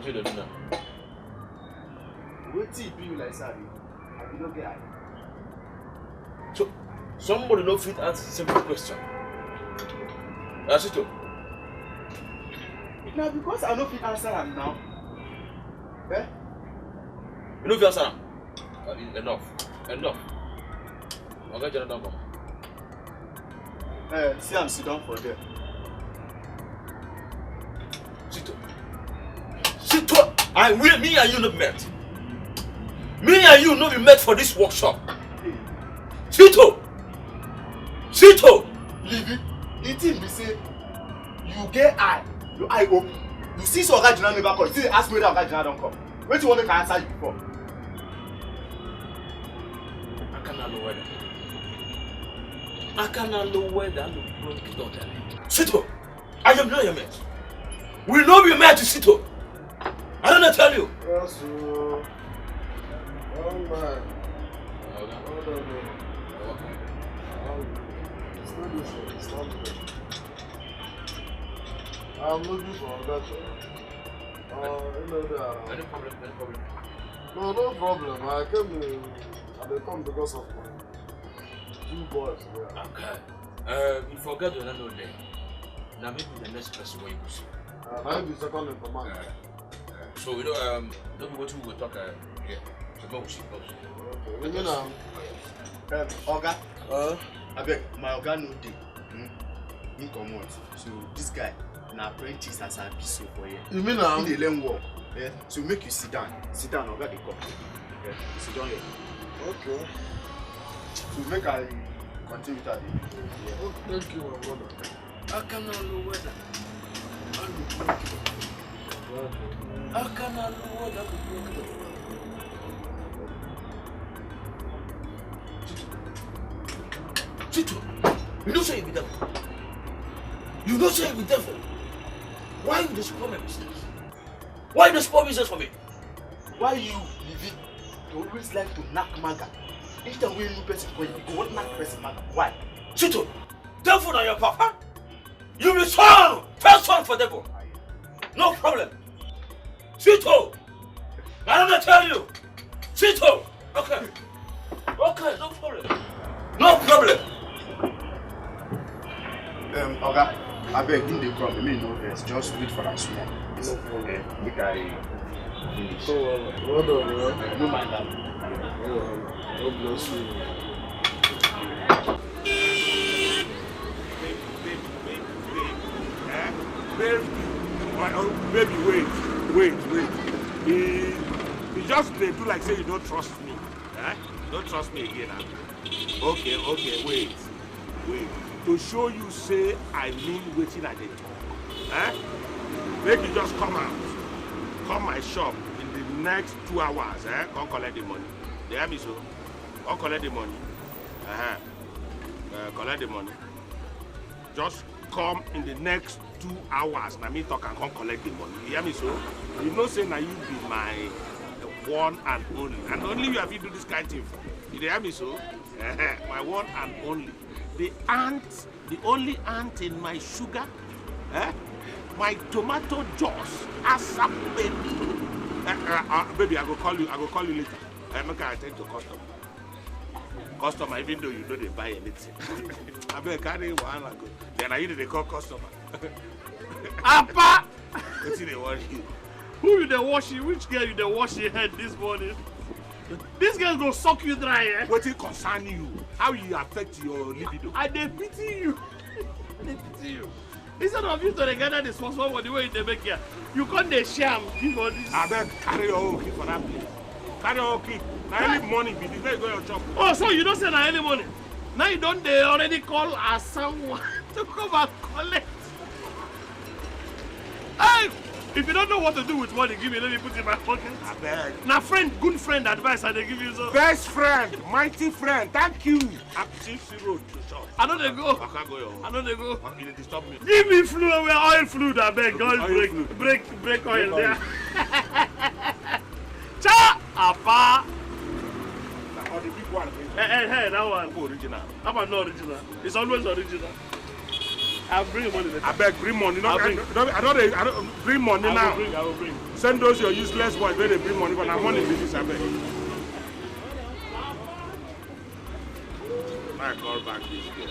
you don't know. What tea be like that? I don't get it. So, somebody no fit answer simple question. That's it. Now because I don't fit answer them now. Eh? You know if you answer them. Enough. Okay, Jonathan, don't come. See, I'm sit down for them. Sito, me and you not met. Me and you not be met for this workshop. Sito, Leave it. The thing be say, you get eye, your eye open. You see so Oga General never come. You still ask me whether Oga General don't come. What you want me to answer you before? I cannot know whether I'm going to do that. Sito, I am not your mate. We know you met to Sito. I don't know tell you. Yes, sir. Oh man. I'm looking for that. Any problem? No problem. I come because of my two boys. Yeah. Okay. You forget the name. Now maybe the next person where you go see. I be second in command. So don't be what we will talk here. So go see. Okay. Now. Oga. I beg my Oga no dey. He come out. So this guy na apprentice as I be so for here. You mean now? He dey learn work. Yeah. So make you sit down. Oga dey come. Yeah. Sit down here. Okay. So make I continue with that. Yeah. Oh, thank you, my brother. I cannot know whether. I cannot know whether. Tito, you don't say you be devil. You don't say you be devil. Why you just spoil my business? Why you just spoil business for me? Why you leave it? You always like to knock maga. Each time we new person go, you go want knock person maga. Why? Tito, devil na your papa. You be son, first son for devil. No problem. Tito, I don't tell you. Tito, okay, no problem. No problem. Oga, I beg him dey come. Me no vex. Just wait for us small. No problem. Make I finish. So, well done, No mind that. God bless you. Baby, wait. You just do like say you don't trust me. Eh? You don't trust me again. Huh? Okay, wait. To show you say I mean waiting I did. Eh? Make you just come my shop in the next 2 hours. Eh? Come collect the money. They have me so. Come collect the money. Collect the money. Just come in the next 2 hours. Now me talk and come collect the money. You hear me so? You know say now you be my one and only. And only you have to do this kind of thing for. You hear me so? My one and only. The only ant in my sugar, my tomato juice, ASAP baby. Baby, I go call you later. Make I attend to customer, even though you know they buy anything. I better carry one and go. Then I they call customer. Appa! What's they worry you? Who you dey wash you? Which girl you dey wash your head this morning? This girl go suck you dry, eh? What it concern you? How you affect your libido? I dey pity you. I dey pity you. Instead of you to gather the small money wey you dey make here, you come dey share give all this. I beg carry your own key for that place. Carry your own key. Now early morning be the day go your chop. Oh, so you don't say na early morning? Now you don't dey already call as someone to come and collect. Hey! If you don't know what to do with money, give me, let me put it in my pocket. I beg. Now good friend advice I dey give you so. Best friend, mighty friend, thank you. I'm 60 road to shop. I know they go. I can't go your home. I know they go. You dey disturb me. Give me fluid, oil fluid, I beg. Oil break oil there. Cha! Apa! Or the big one. Hey, that one. Original. How about not original? It's always original. I'll bring money later. I beg, bring money. No, I'll bring. I don't bring money now. I will bring. Send those your useless boys where they bring money, but I money with this, I beg. I call back this girl.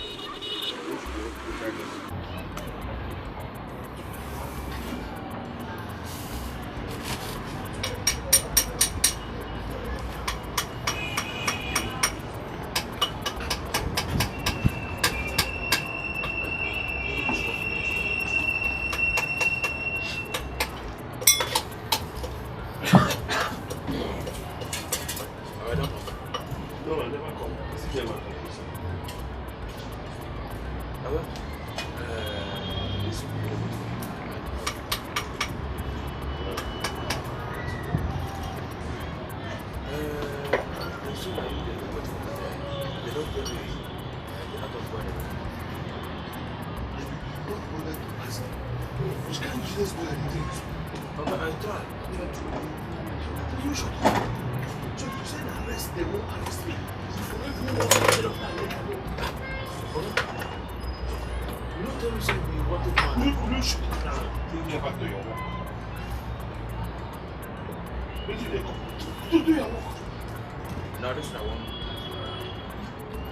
Now this is what I want.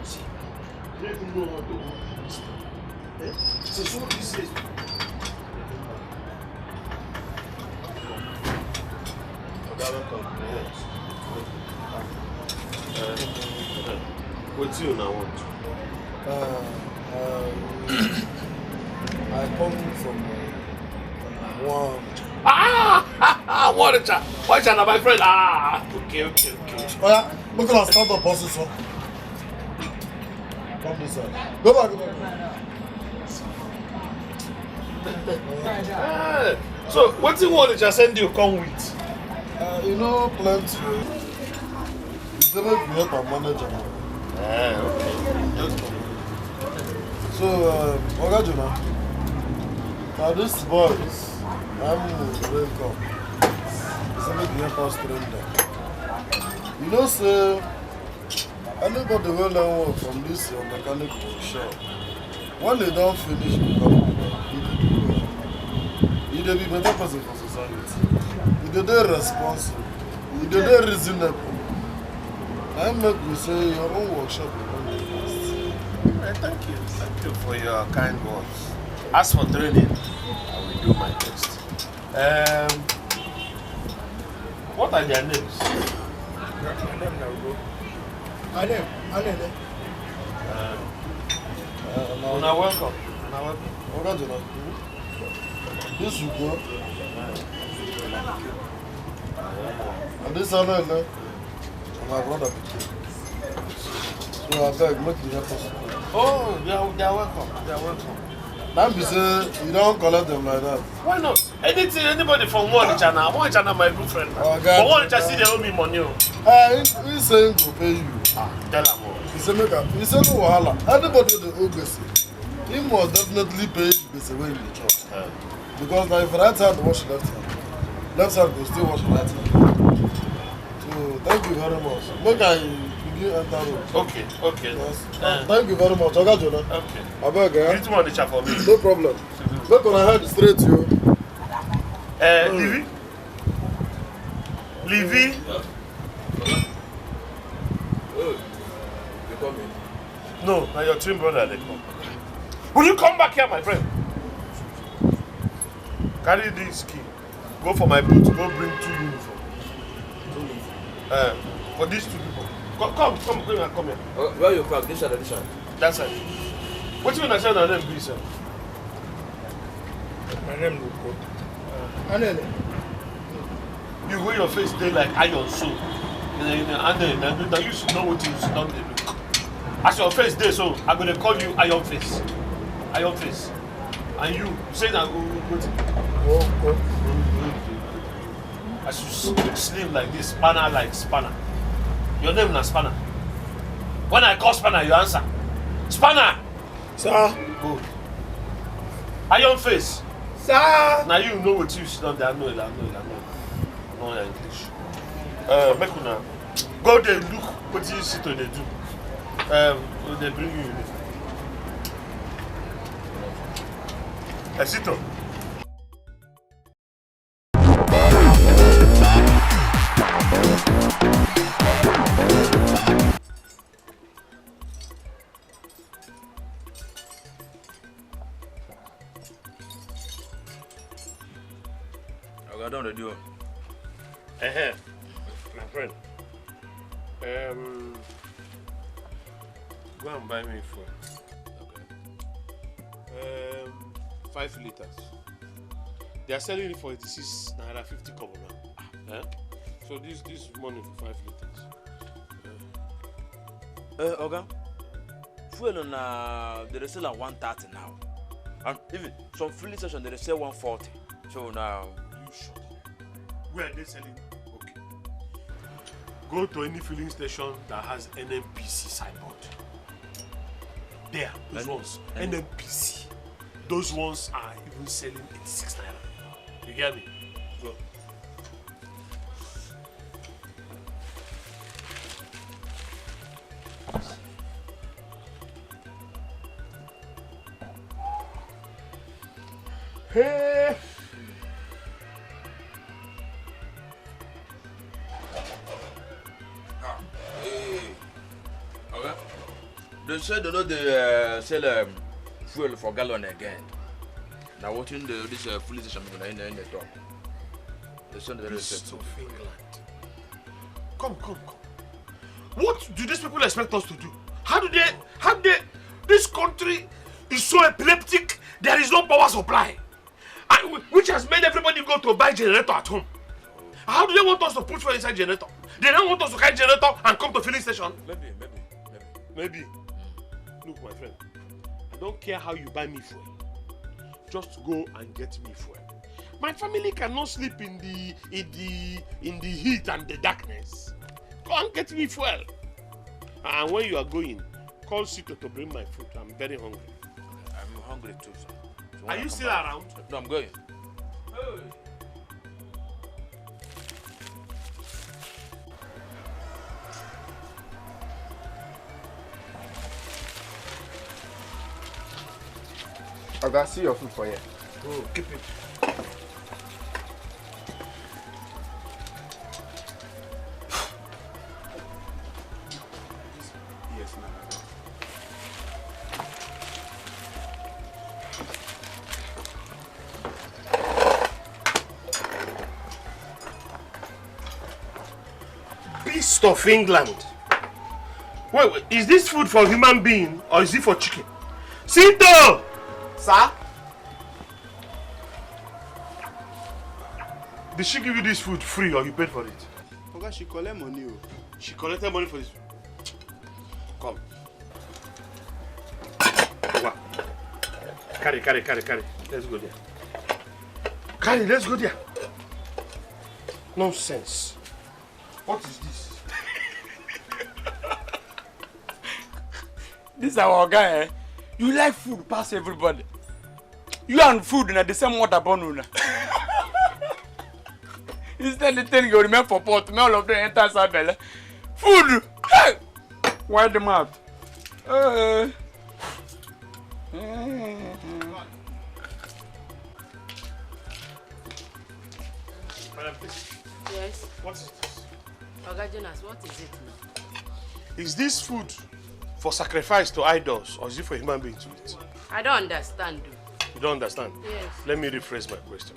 See, you don't even know how to work this thing. So so this is. What's you now want? I come from one. What a my friend. Okay. Oh yeah, look at us stand up, boss. So come this side. Go back. So, what do you want to send you come with? You know, plenty. It's never be help and manager. Okay. So, Oga Juna, now this boys, I'm welcome. So make you help us train them. You know, sir, anybody will learn work from this mechanic workshop. When they don't finish becoming you be better person for society. You dey responsible. You dey reasonable. I make you say your own workshop become the best. Thank you for your kind words. As for training, I will do my best. What are their names? Una welcome. Oga Juna, this you go. And this one, my brother. So I beg, make you help us. Oh, they are welcome. They are welcome. Now be say you don't collect them like that. Why not? Anybody from one channel, my good friend. Oh, God. But one channel see they owe me money. He saying go pay you. Tell him. He say make a. He say no wahala. Anybody dey owe gbese, he must definitely pay gbese wey he dey chop. Because na if right hand wash left hand go still wash right hand. So thank you very much. Make I begin enter road. Okay. Yes. Thank you very much, Oga Jona. Okay. Abeg, eh? Greet me on the chat for me. No problem. Make una head straight yo. Livy. You coming? No, now your twin brother they come. Will you come back here, my friend? Carry this key. Go for my boot. Go bring 2 uniforms. For these 2 people. Come here. Where you from? This side or this side? That side. What you mean I said your name, please, sir? My name Luko. You wear your face day like iron so. And you should know what you should not do. As your face day so, I'm gonna call you iron face. Iron face. And you say that go to as you slim like this, spanner like spanner. Your name is Spanner. When I call Spanner, you answer. Spanner! Sir. Good. Iron face. Sir. Now you know what you should not do. I know. No English. Make una go there look what you see to they do. They bring you uniform. Esito. I don't do. My friend. Go and buy me food. Okay. 5 liters. They are selling it for 86 naira 50 kobo now. So this money for 5 liters. Oga, fuel on they sell at 130 now, and even some filling station they sell 140. So now You shut up. Where are they selling? Okay. Go to any filling station that has NNPC signboard. There, those ones. NNPC. Those ones are even selling 86 naira. You get me? Go. Hey! Okay. They said they know they sell fuel for gallon again. Now what in this filling station in the top? They said they Beast of England. Come. What do these people expect us to do? How do they, this country is so epileptic, there is no power supply. And which has made everybody go to buy generator at home. How do they want us to put fuel inside generator? They don't want us to carry generator and come to filling station? Maybe. Look, my friend, I don't care how you buy me fuel. Just go and get me fuel. My family cannot sleep in the heat and the darkness. Go and get me fuel. And when you are going, call Sito to bring my food. I'm very hungry. I'm hungry too, sir. So are you still around? No, I'm going. Hey. Oga, see your food for here. Oh, keep it. Yes, ma'am. Beast of England. Wait, is this food for human being or is it for chicken? Sito! Sir? Did she give you this food free or you paid for it? Oga, she collect money. She collected money for this. Come. Wow. Carry. Let's go there. Carry, let's go there. Nonsense. What is this? This is our guy, eh? You like food pass everybody. You and food na the same water burn. Instead the thing you remain for pot, me all of them enter inside belly. Food! Hey! Why the mouth? Madam, please. Yes. What is this? Oga Jonas, what is it now? Is this food for sacrifice to idols or is it for human beings to eat? I don't understand. You don't understand? Yes. Let me rephrase my question.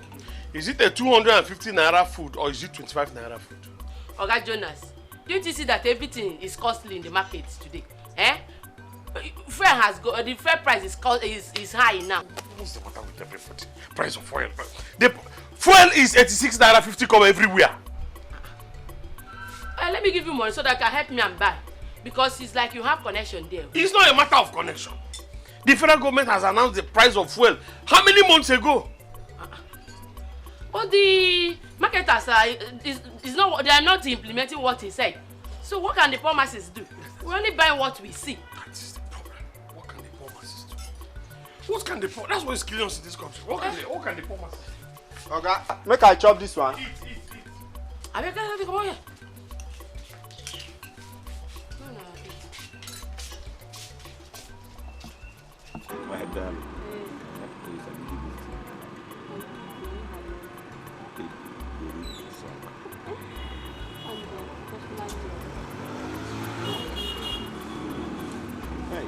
Is it a 250 naira food or is it 25 naira food? Oga Jonas, don't you see that everything is costly in the market today? Eh? Fuel has go. The fuel price is high now. What's the matter with everybody? Price of fuel. The fuel is 86 naira 50 kobo everywhere. Let me give you money so that you can help me and buy. Because it's like you have connection there. It's not a matter of connection. The federal government has announced the price of fuel how many months ago? But the marketers they are not implementing what he said. So what can the poor masses do? We only buy what we see. That is the problem. What can the poor masses do? What can the poor? That's what is killing us in this country. What can the poor masses do? Oga, make I chop this one. Eat. I beg you, come on here. My darling, please, I give it to you. Hey.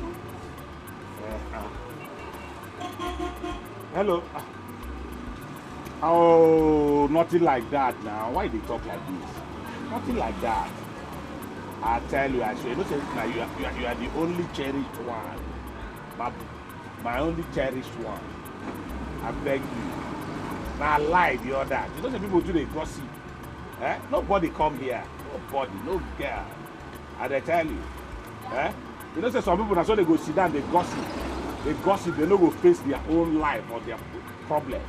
Hello. Oh, nothing like that now. Why they talk like this? Nothing like that. I tell you, I swear. You are the only cherished one. My only cherished one. I beg you. Now I lie the other. You know some people do the gossip. Eh? Nobody come here. Nobody, no girl. And I tell you. Eh? You know some people, that's why they go sit down, they gossip. They gossip, they don't go face their own life or their problem.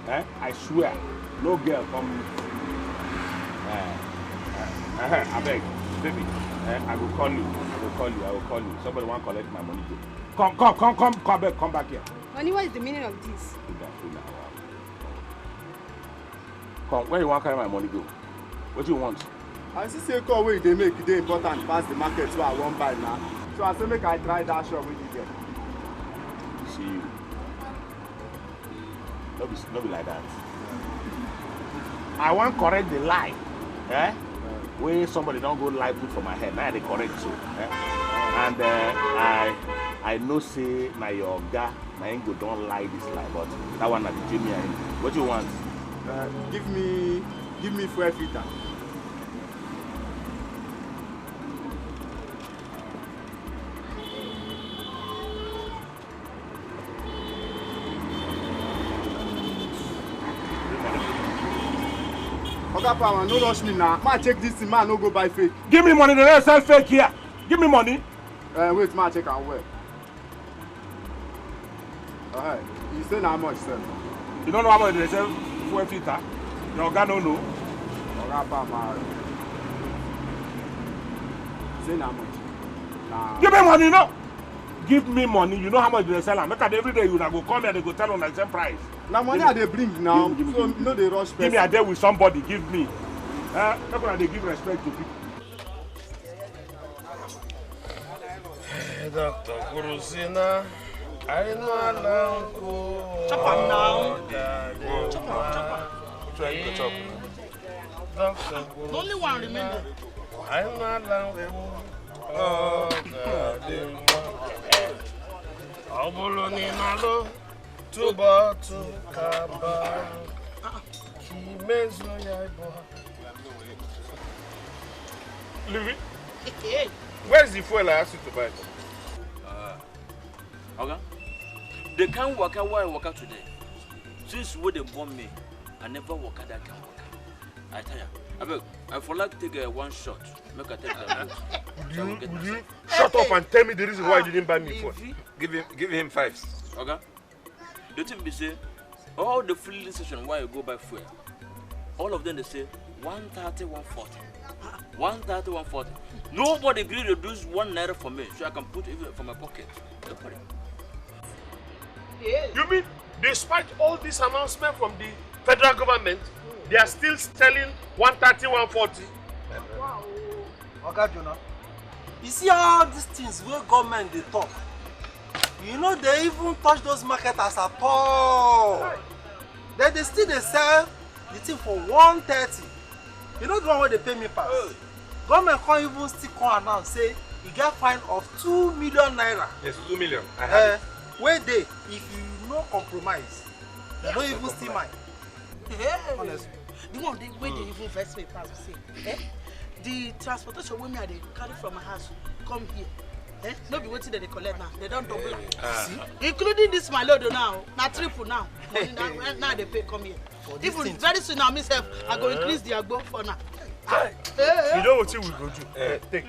Eh? I swear, no girl come. I beg, baby. I will call you. I will call you. Somebody want to collect my money. Come back here. Money, what is the meaning of this? Come, where you want to carry my money go? What do you want? I see say call wey they make it important pass the market so I won't buy now. So I say make I try that shop with you get. See you. No be like that. I want correct the lie. Eh? Where somebody don't go lie put for my head. Now they correct you. Eh? And I know say na your guy, na him go don't lie this lie, but that one na the Jimmy. What you want? Give me fuel filter. Oga Power, no rush me now. Ma check this thing, man, no go buy fake. Give me money, they don't sell fake here. Give me money. Wait, ma check and where. Alright, you say how much, sir? You don't know how much they sell fuel filter? Your guy don't know. Oga Power, say how much? Nah. Give me money, no. Give me money. You know how much they sell them. Make it every day you go come here, they go tell on the same price. Now money I they bring now, give me. You know they rush person. Give me a day with somebody, give me. That's why they give respect to people. Dr. Kurusina, I know Chop am now. Try to chop. Dr. Only one remaining. I know oh, Obuloni nalo tuba tukaba kimezo yaibo. Louis, where's the fuel I asked you to buy? Okay. They can't work out why I work out today. Since when they born me, I never work out that can work out. I tell you. I for like take one shot. Make I take that. Would you shut up and tell me the reason why you didn't buy me for? Give him 5. Okay. The thing be say, all the filling station why you go buy fuel, all of them they say 130, 140. 130, 140. Nobody agree to reduce 1 naira for me, so I can put it for my pocket. Nobody. You mean, despite all this announcement from the federal government, they are still selling 130, 140? Wow. Okay, Jonah. You see all these things where government they talk. You know they even touch those marketers at all. Then they still they sell the thing for 130. You know the one where they pay me pass. Government can't even still come announce say you get fine of 2 million naira. Yes, 2 million. I have it. Where they, if you no compromise, you don't even steal mine. Honestly. The one where they even first pay pass say, the transportation women they carry from my house come here. No be waiting they collect now. They don't double. See? Including this my load now. Now triple now. Now they pay come here. Even very soon now myself I go increase the agbo for now. You know what we go do? Take.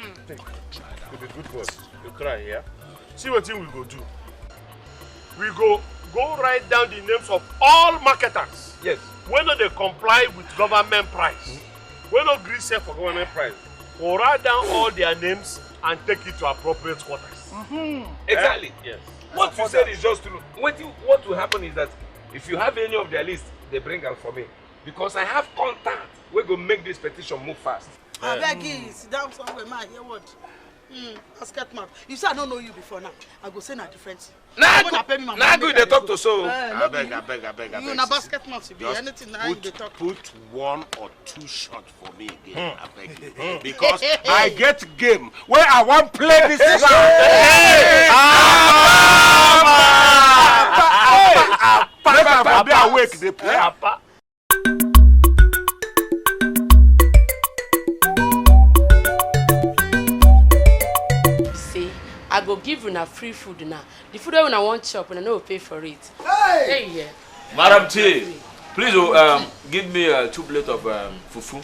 You be good boss. You cry here. See what we go do. We go write down the names of all marketers. Yes. When they comply with government price. When not agree sell for government price. We'll write down all their names and take it to appropriate quarters. Exactly. Yes. What you said is just true. What will happen is that if you have any of their list, they bring out for me. Because I have contact, we're going to make this petition move fast. I beg you, sit down somewhere, man, hear what? Basket mouth. You say I don't know you before now. I go say na different. Nah, good they talk to so. I beg. You na basket mouth be Just anything na you dey talk. Put 1 or 2 shots for me again, I beg you. Because I get game where I want play this season. Make I be awake, they play. I go give una free food now. The food when I want chop and I no pay for it. Hey! Yeah. Madam T, please give me 2 plates of fufu,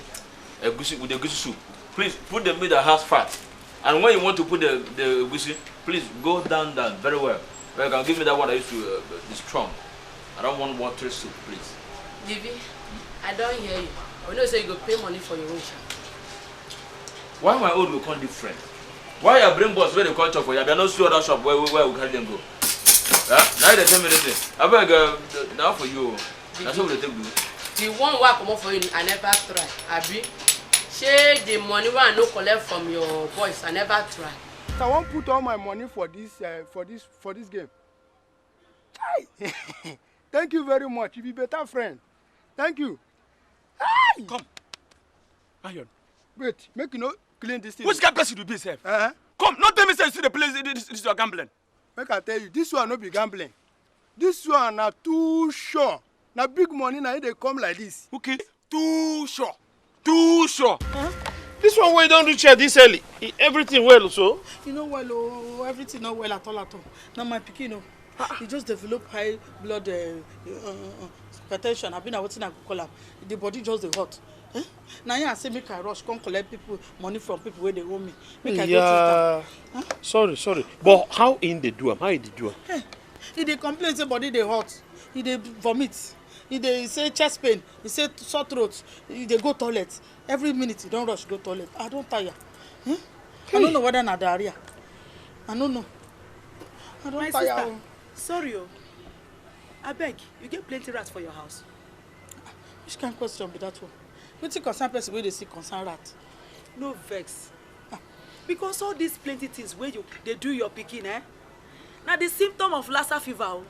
egusi with the egusi soup. Please put the meat that has fat. And when you want to put the egusi, please go down very well. Well, you can give me that one that used to be strong. I don't want watery soup, please. Vivi, I don't hear you. I know say you go pay money for your own shop. Why my own will come different? Why you bring boss where they call chop for you? I not see other shop where we carry them go. Now they tell me this. I beg now for you. That's what they take do. The one who come up for you, I never try. Abi, share the money wey I no collect from your boys. I never try. I won't put all my money for this game. Hi. Thank you very much. You be better friend. Thank you. Hi. Come. Iron. Wait, make you know clean this thing. Which kind of person you be, sir? Come, not tell me say you see the place this you gambling. Make I tell you, this one no be gambling. This one na too sure. Na big money na they come like this. Okay. Too sure. Too sure. This one where you don't reach here this early. Everything well, so? You know well, oh, everything not well at all. Now my pikin, he just develop high blood hypertension. I've been waiting to call him. The body just dey hot. Now I say make I rush, come collect people money from people where they owe me. Make I go to them. Sorry. But how in they do them? How they do them? He dey complain say body dey hot. He dey vomit. He dey say chest pain. He say sore throat. He dey go toilet. Every minute he don't rush go toilet. I don't tire. I don't know whether na diarrhea. I don't know. I don't tire. Sister, sorry, I beg, you get plenty rats for your house. Which kind of question be that one? Wetin concern person wey dey see concern rat? No vex. Because all these plenty things where they do your pikin, na the symptom of Lassa fever.